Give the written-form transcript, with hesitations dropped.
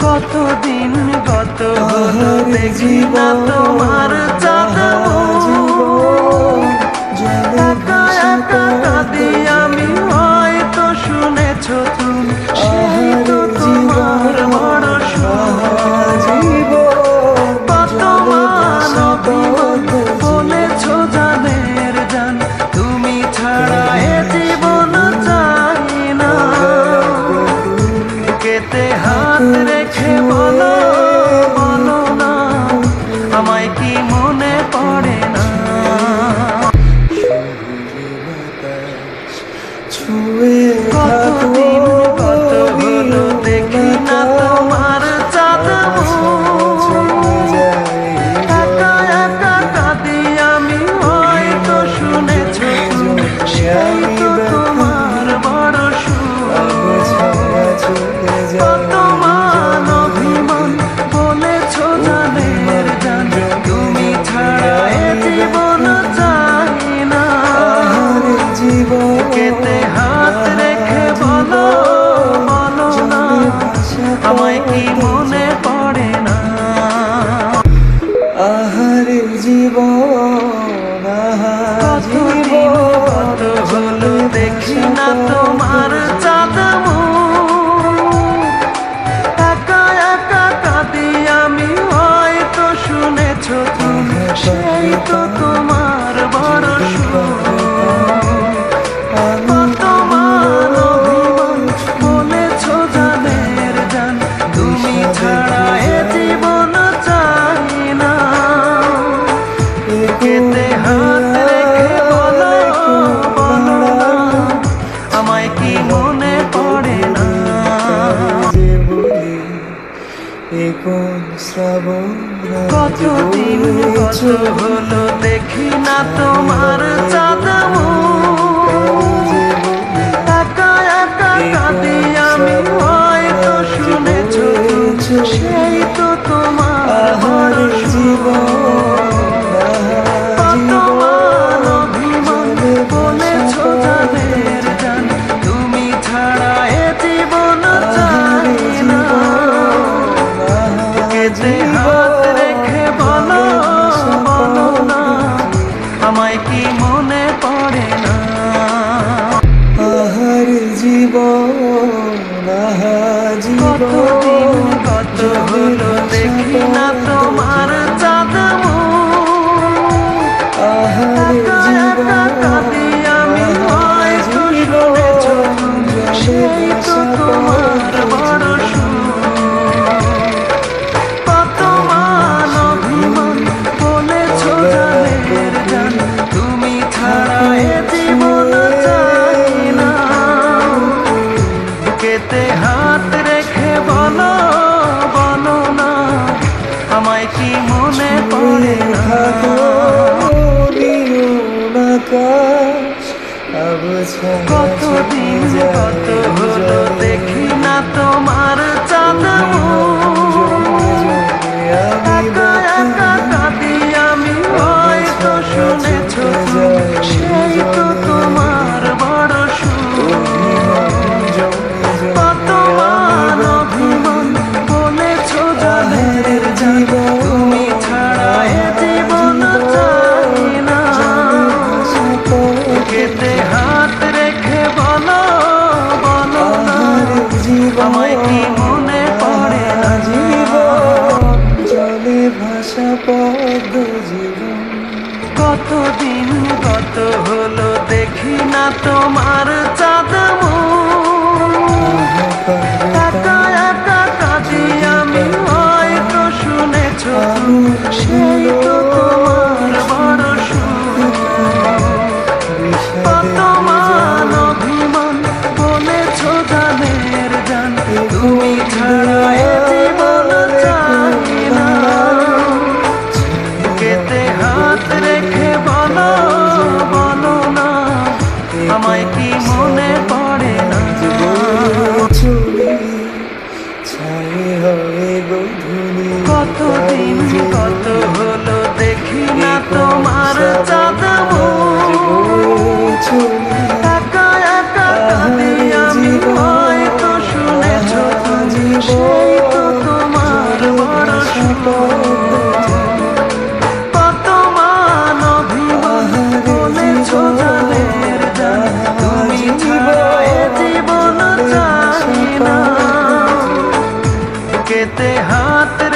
কতদিন কত হলো দেখি না তোমার চাঁদ একা একা কাঁদি আমি, হয়তো শুনেছো তুমি সেই তো তোমার বড় কত মান বলেছো জানের জান, তুমি ছাড়া এ জীবন চাই না। কেতে হাত রেখে বলো বলো না, আমায় কি মনে পড়ে না? কতদিন কত হলো দেখি না তোমার চাঁদ, একা একা কাঁদি আমি, হয়তো শুনেছো তুমি সেই তো তোমার বড় কত মান অভিমান বলেছো জানের জান, তুমি ছাড়া এ জীবন চাই না। কেতে হাত রেখে বলো বলো না, আমায় কি মনে পড়ে না? আহারে জীবন কতদিন কত হলো দেখি না তোমার চাঁদ, একা একা কাঁদি আমি, হয়তো শুনেছো তুমি সেই তো তোমার বড় কত মান অভিমান বলেছো জানের জান, তুমি ছাড়া এ জীবন চাই না। কেতে হাত রেখে বলো বলো না, আমায় কি মনে পড়ে না? কতদিন কত হলো দেখি না তোমার চাঁদ, একা একা কাঁদি আমি, হয়তো শুনেছো সেই তো তোমার বড় কত মান অভিমান বলেছো জানের জান, তুমি ছাড়া এ জীবন চাই না। কেতে হাত রেখে বলো বলো না, আমায় কি মনে পড়ে না? আহারে জীবন কতদিন কত হলো দেখি না তোমার চাঁদ, একা একা কাঁদি আমি, হয়তো শুনেছো তুমি সেই তো তোমার বড় কত মান অভিমান বলেছো জানের জান, তুমি ছাড়া এ জীবন চাই না। কেতে হাত রেখে বলো বলো না, আমায় কি মনে পড়ে না? কতদিন কত হলো দেখি না তোমার চাঁদ, একা একা কাঁদি আমি, হয়তো শুনেছো তুমি সেই তো তোমার বড় কত মান অভিমান বলেছো জানের জান, তুমি ছাড়া এ জীবন চাই না। কেতে হাত রেখে বলো বলো না, আমায় কি মনে পড়ে না? জলে ভাষা পদ্ম জীবন কতদিন কত হলো দেখি না তোমার চাঁদ, একা একা কাঁদি আমি, হয়তো শুনেছো তুমি সেই তো তোমার বড় কত মান অভিমান বলেছো জানের জান, তুমি ছাড়া এ জীবন চাই না। কেতে হাত রেখে বলো বলো না, আমায় কি মনে পড়ে না? কতদিন কত হলো দেখি না তোমার চাঁদ, একা একা কাঁদি আমি, হয়তো শুনেছো তুমি সেই তো বুকেতে হাত